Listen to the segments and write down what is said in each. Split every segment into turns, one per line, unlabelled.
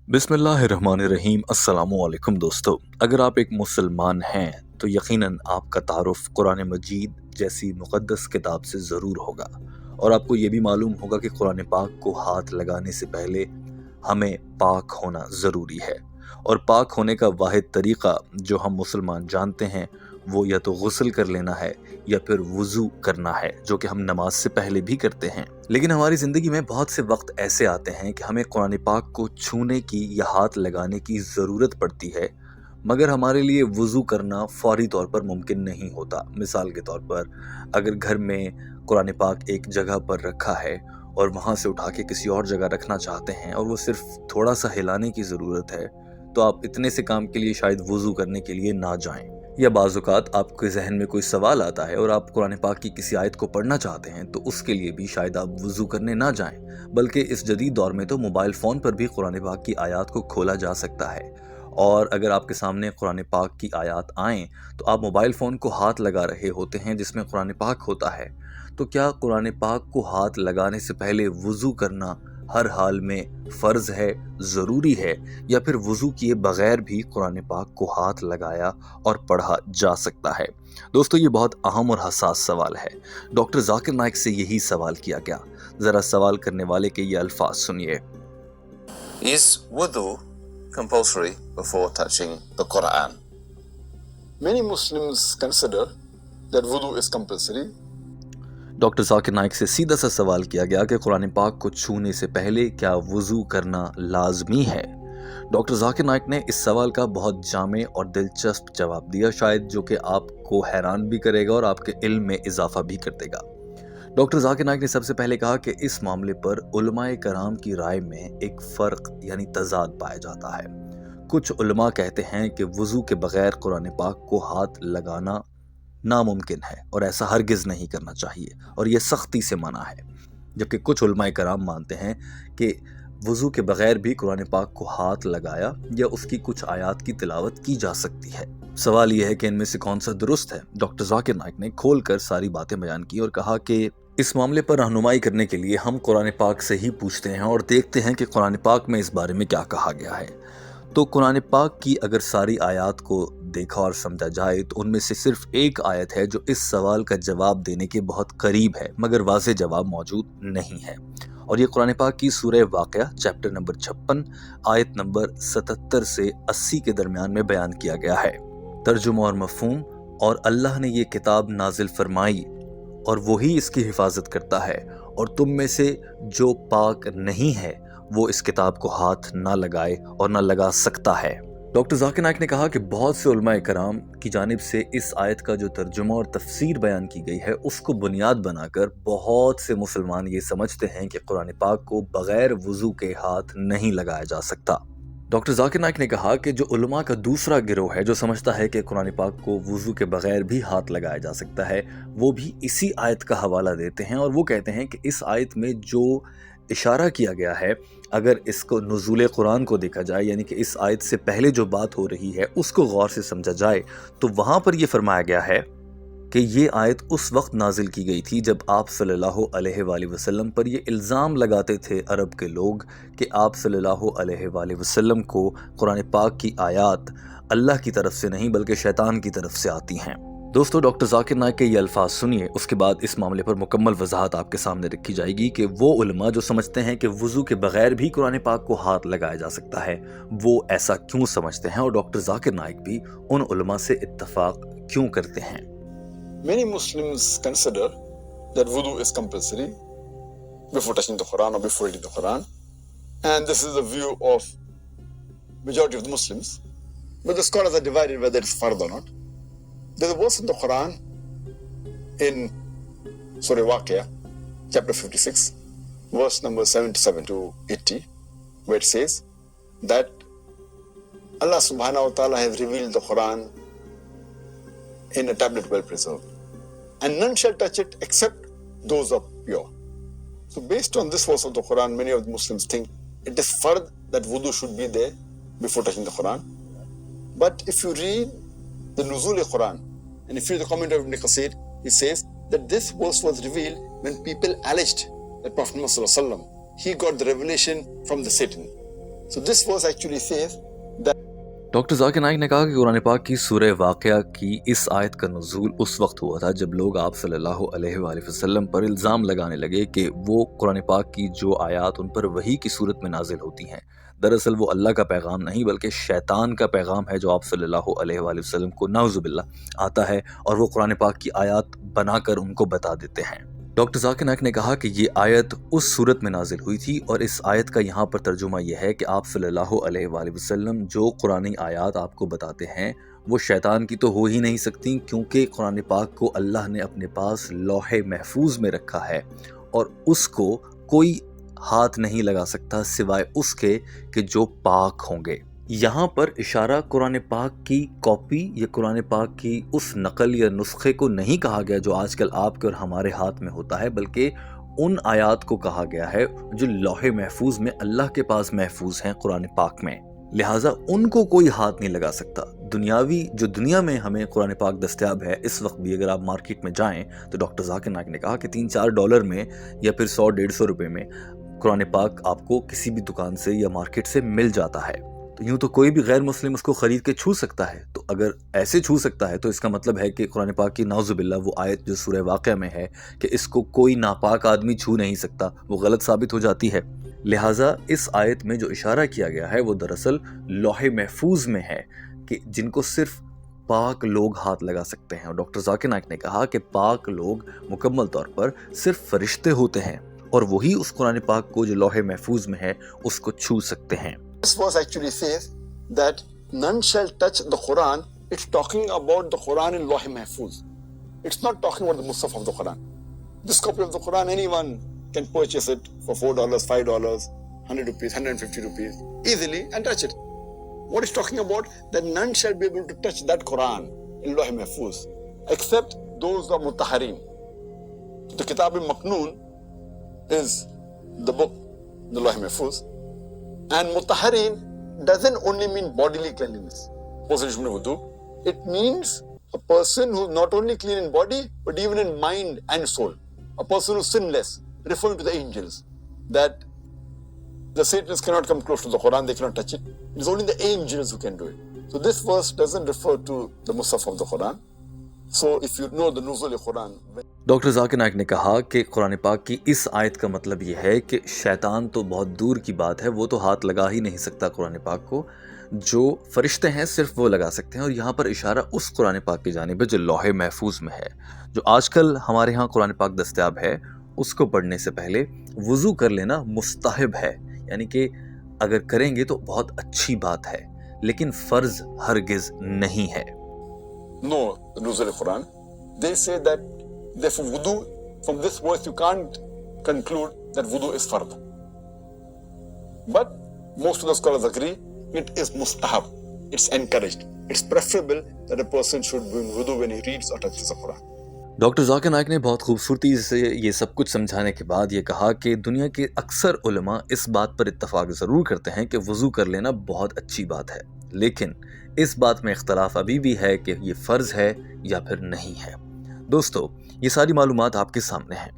बिस्मिल्लाहिर्रहमानिर्रहीम। अस्सलामुअलैकुम दोस्तों, अगर आप एक मुसलमान हैं तो यकीनन आपका तारुफ कुरान मजीद जैसी मुक़द्दस किताब से ज़रूर होगा और आपको ये भी मालूम होगा कि कुरान पाक को हाथ लगाने से पहले हमें पाक होना ज़रूरी है। और पाक होने का वाहिद तरीक़ा जो हम मुसलमान जानते हैं वो या तो गुस्ल कर लेना है या फिर वज़ू करना है, जो कि हम नमाज से पहले भी करते हैं। लेकिन हमारी ज़िंदगी में बहुत से वक्त ऐसे आते हैं कि हमें कुरान पाक को छूने की या हाथ लगाने की ज़रूरत पड़ती है, मगर हमारे लिए वज़ू करना फ़ौरी तौर पर मुमकिन नहीं होता। मिसाल के तौर पर अगर घर में कुरान पाक एक जगह पर रखा है और वहाँ से उठा के किसी और जगह रखना चाहते हैं और वो सिर्फ थोड़ा सा हिलाने की ज़रूरत है, तो आप इतने से काम के लिए शायद वज़ू करने के लिए ना जाएं। या बाज़-औक़ात आपके ज़हन में कोई सवाल आता है और आप कुरान पाक की किसी आयत को पढ़ना चाहते हैं, तो उसके लिए भी शायद आप वज़ू करने ना जाएं, बल्कि इस जदीद दौर में तो मोबाइल फ़ोन पर भी कुरान पाक की आयत को खोला जा सकता है। और अगर आपके सामने कुरान पाक की आयत आएँ तो आप मोबाइल फ़ोन को हाथ लगा रहे होते हैं जिसमें कुरान पाक होता है, तो क्या कुरान पाक को हाथ लगाने से पहले वज़ू करना हर हाल में फ़र्ज़ है, ज़रूरी है, या फिर वज़ू किए बग़ैर भी कुरान पाक को हाथ लगाया और पढ़ा जा सकता है? दोस्तों, ये बहुत अहम और हसास सवाल है। डॉक्टर ज़ाकिर नाइक से यही सवाल किया गया। ज़रा सवाल करने वाले के ये अल्फाज सुनिए।
Is wudu compulsory before touching the Quran?
Many Muslims consider that wudu is compulsory.
Doctor Zakir Naik से सीधा सा सवाल किया गया कि कुरान पाक को छूने से पहले क्या वज़ू करना लाजमी है। डॉक्टर ज़ाकिर नाइक ने इस सवाल का बहुत जामे और दिलचस्प जवाब दिया, शायद जो कि आपको हैरान भी करेगा और आपके इल्म में इजाफा भी कर देगा। डॉक्टर ज़ाकिर नाइक ने सबसे पहले कहा कि इस मामले पर उलमाए कराम की राय में एक फ़र्क यानी तज़ाद पाया जाता है। कुछ उलमा कहते हैं कि वज़ू के बग़ैर कुरान पाक को हाथ लगाना नामुमकिन है और ऐसा हरगिज़ नहीं करना चाहिए और यह सख्ती से मना है, जबकि कुछ उलमाए कराम मानते हैं कि वज़ू के बग़ैर भी कुरान पाक को हाथ लगाया या उसकी कुछ आयत की तिलावत की जा सकती है। सवाल यह है कि इनमें से कौन सा दुरुस्त है। डॉक्टर ज़ाकिर नाइक ने खोल कर सारी बातें बयान की और कहा कि इस मामले पर रहनुमाई करने के लिए हम कुरान पाक से ही पूछते हैं और देखते हैं कि कुरान पाक में इस बारे में क्या कहा गया है। तो कुरान पाक की अगर सारी आयत को देखा और समझा जाए तो उनमें से सिर्फ एक आयत है जो इस सवाल का जवाब देने के बहुत करीब है, मगर वाज़ेह जवाब मौजूद नहीं है, और ये कुरान पाक की सूरह वाक़िया चैप्टर नंबर 56 आयत नंबर 77 से 80 के दरमियान में बयान किया गया है। तर्जुमा और मफ़हूम: और अल्लाह ने ये किताब नाजिल फरमाई और वही इसकी हिफाजत करता है, और तुम में से जो पाक नहीं है वो इस किताब को हाथ ना लगाए और ना लगा सकता है। डॉक्टर ज़ाकिर नाइक ने कहा कि बहुत से उलमाए कराम की जानिब से इस आयत का जो तर्जुमा और तफसीर बयान की गई है उसको बुनियाद बनाकर बहुत से मुसलमान ये समझते हैं कि कुरान पाक को बग़ैर वज़ू के हाथ नहीं लगाया जा सकता। डॉक्टर ज़ाकिर नाइक ने कहा कि जो उलमा का दूसरा गिरोह है जो समझता है कि कुरान पाक को वज़ू के बग़ैर भी हाथ लगाया जा सकता है, वो भी इसी आयत का हवाला देते हैं और वो कहते हैं कि इस आयत में जो इशारा किया गया है, अगर इसको नुज़ूल कुरान को देखा जाए, यानी कि इस आयत से पहले जो बात हो रही है उसको गौर से समझा जाए, तो वहाँ पर यह फरमाया गया है कि ये आयत उस वक्त नाजिल की गई थी जब आप सल्लल्लाहु अलैहि वसल्लम पर ये इल्ज़ाम लगाते थे अरब के लोग कि आप सल्लल्लाहु अलैहि वसल्लम को कुरान पाक की आयत अल्लाह की तरफ से नहीं बल्कि शैतान की तरफ से आती हैं। दोस्तों, डॉक्टर ज़ाकिर नाइक के ये अल्फाज सुनिए, उसके बाद इस मामले पर मुकम्मल वजाहत आपके सामने रखी जाएगी कि वो उलमा जो समझते हैं कि वज़ू के बग़ैर भी कुरान पाक को हाथ लगाया जा सकता है वो ऐसा क्यों समझते हैं और डॉक्टर ज़ाकिर नाइक भी उन उलमा से इत्तफाक क्यों करते हैं।
Many Muslims consider that wudu is compulsory before touching the Quran or before reading the Quran, and this is the view of majority of the Muslims. But the scholars are divided whether it's fard or not. There's a verse in the Quran in Surah Waqiah, chapter 56, verse number 77 to 80, where it says that Allah subhanahu wa ta'ala has revealed the Quran in a tablet well preserved, and none shall touch it except those are pure. So based on this verse of the Quran, many of the Muslims think it is fard that wudu should be there before touching the Quran. But if you read the Nuzul Quran, and if you read the comment of Ibn Qasir, he says that this verse was revealed when people alleged that Prophet Muhammad he got the revelation from the Satan. So this verse actually says that
doctor Zakir Naik ने कहा कि कुरान पाक की सूरह वाक़या की इस आयत का नुज़ूल उस वक्त हुआ था जब लोग आप सल्लल्लाहु अलैहि वसल्लम पर इल्ज़ाम लगाने लगे कि वो कुरान पाक की जो आयत उन पर वही की सूरत में नाजिल होती हैं, दरअसल वो अल्लाह का पैगाम नहीं बल्कि शैतान का पैगाम है जो आप सल्लल्लाहु अलैहि वसल्लम को नाउज़ुबिल्लाह आता है और वो कुरान पाक की आयत बनाकर उनको बता देते हैं। डॉक्टर जाकिर नाइक ने कहा कि ये आयत उस सूरत में नाजिल हुई थी और इस आयत का यहाँ पर तर्जुमा यह है कि आप सल्लल्लाहु अलैहि वसल्लम जो कुरानी आयत आपको बताते हैं वो शैतान की तो हो ही नहीं सकती, क्योंकि कुरान पाक को अल्लाह ने अपने पास लौहे महफूज में रखा है और उसको कोई हाथ नहीं लगा सकता सिवाय उसके कि जो पाक होंगे। यहाँ पर इशारा कुरान पाक की कॉपी या कुरान पाक की उस नकल या नुस्खे को नहीं कहा गया जो आजकल आपके और हमारे हाथ में होता है, बल्कि उन आयात को कहा गया है जो लौहे महफूज में अल्लाह के पास महफूज हैं कुरान पाक में। लिहाजा उनको कोई हाथ नहीं लगा सकता। जो दुनिया में हमें कुरान पाक दस्तयाब है इस वक्त भी, अगर आप मार्केट में जाएं तो डॉक्टर जाकिर नाइक ने कहा कि $3-4 में या फिर 100-150 रुपए में कुरान पाक आपको किसी भी दुकान से या मार्केट से मिल जाता है। तो यूं तो कोई भी गैर मुस्लिम उसको खरीद के छू सकता है। तो अगर ऐसे छू सकता है तो इसका मतलब है कि कुरान पाक की नाउज़ुबिल्लाह वो आयत जो सूरह वाक़या में है कि इसको कोई नापाक आदमी छू नहीं सकता, वो गलत साबित हो जाती है। लिहाजा इस आयत में जो इशारा किया गया है वो दरअसल लौहे महफूज में है कि जिनको सिर्फ पाक लोग हाथ लगा सकते हैं। और डॉक्टर जाकिर नाइक ने कहा कि पाक लोग मुकम्मल तौर पर सिर्फ फरिश्ते होते हैं और वही उस कुरान पाक को जो लौहे महफूज में है उसको छू सकते हैं।
this verse actually says that none shall touch the Quran. It's talking about the Quran in Lawh Mahfuz. It's not talking about the Musaf of the Quran. This copy of the Quran, anyone can purchase it for $4, $5, 100 rupees, 150 rupees easily and touch it. What it's talking about, that none shall be able to touch that Quran in Lawh Mahfuz except those who are mutaharin. The Kitab al-Maknoon is the book, the Lawh Mahfuz. And mutaharin doesn't only mean bodily cleanliness. It means a person who's not only clean in body but even in mind and soul. A person who's sinless, referring to the angels. That the Satanists cannot come close to the Quran, they cannot touch it. It is only the angels who can do it. So this verse doesn't refer to the Musaf of the Quran. So if you know the Nuzul Quran.
Doctor Zakir Naik ने कहा कि कुरान पाक की इस आयत का मतलब ये है कि शैतान तो बहुत दूर की बात है, वो तो हाथ लगा ही नहीं सकता कुरान पाक को, जो फरिश्ते हैं सिर्फ वो लगा सकते हैं। और यहाँ पर इशारा उस कुरान पाक की जानिब है जो लौहे महफूज में है। जो आजकल हमारे यहाँ कुरान पाक दस्तयाब है उसको पढ़ने से पहले वुज़ू कर लेना मुस्तहब है, यानी कि अगर करेंगे तो बहुत अच्छी बात है, लेकिन फ़र्ज हरगिज़ नहीं है।
No, the Nuzul Quran. They say that therefore wudu, from this verse you can't conclude that wudu is fard. But most of the scholars agree it is mustahab. It's encouraged. It's preferable that a person should do wudu when he reads or touches the Quran.
Doctor Zakir Naik ने बहुत खूबसूरती से ये सब कुछ समझाने के बाद ये कहा कि दुनिया के अक्सर उलमा इस बात पर इत्तफाक ज़रूर करते हैं कि वज़ू कर लेना बहुत अच्छी बात है, लेकिन इस बात में इख्तलाफ अभी भी है कि ये फ़र्ज़ है या फिर नहीं है। दोस्तों, ये सारी मालूमात आपके सामने हैं।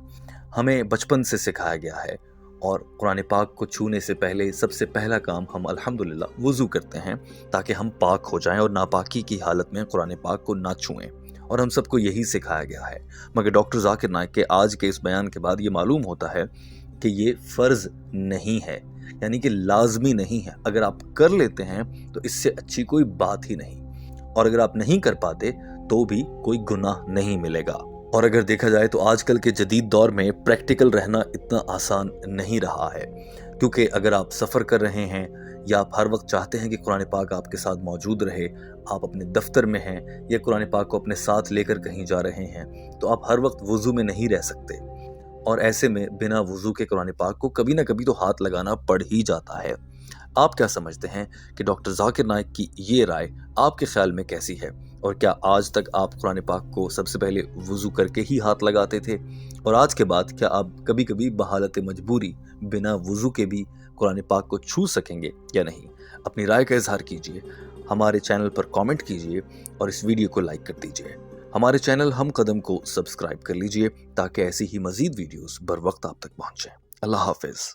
हमें बचपन से सिखाया गया है और कुरान पाक को छूने से पहले सबसे पहला काम हम अल्हम्दुलिल्लाह वज़ू करते हैं ताकि हम पाक हो जाएं और नापाकी की हालत में कुरान पाक को ना छुएं, और हम सबको यही सिखाया गया है। मगर डॉक्टर जाकिर नाइक के आज के इस बयान के बाद ये मालूम होता है कि ये फ़र्ज़ नहीं है, यानी कि लाजमी नहीं है। अगर आप कर लेते हैं तो इससे अच्छी कोई बात ही नहीं, और अगर आप नहीं कर पाते तो भी कोई गुनाह नहीं मिलेगा। और अगर देखा जाए तो आजकल के जदीद दौर में प्रैक्टिकल रहना इतना आसान नहीं रहा है, क्योंकि अगर आप सफ़र कर रहे हैं या आप हर वक्त चाहते हैं कि कुरान पाक आपके साथ मौजूद रहे, आप अपने दफ्तर में हैं या कुरान पाक को अपने साथ लेकर कहीं जा रहे हैं, तो आप हर वक्त वज़ू में नहीं रह सकते, और ऐसे में बिना वज़ू के कुरान पाक को कभी ना कभी तो हाथ लगाना पड़ ही जाता है। आप क्या समझते हैं कि डॉक्टर जाकिर नाइक की ये राय आपके ख्याल में कैसी है, और क्या आज तक आप कुरान पाक को सबसे पहले वज़ू करके ही हाथ लगाते थे, और आज के बाद क्या आप कभी कभी बहालत मजबूरी बिना वज़ू के भी कुरान पाक को छू सकेंगे या नहीं? अपनी राय का इजहार कीजिए, हमारे चैनल पर कमेंट कीजिए और इस वीडियो को लाइक कर दीजिए। हमारे चैनल हम कदम को सब्सक्राइब कर लीजिए ताकि ऐसी ही मज़ीद वीडियोस बर वक्त आप तक पहुँचें। अल्लाह हाफ़िज़।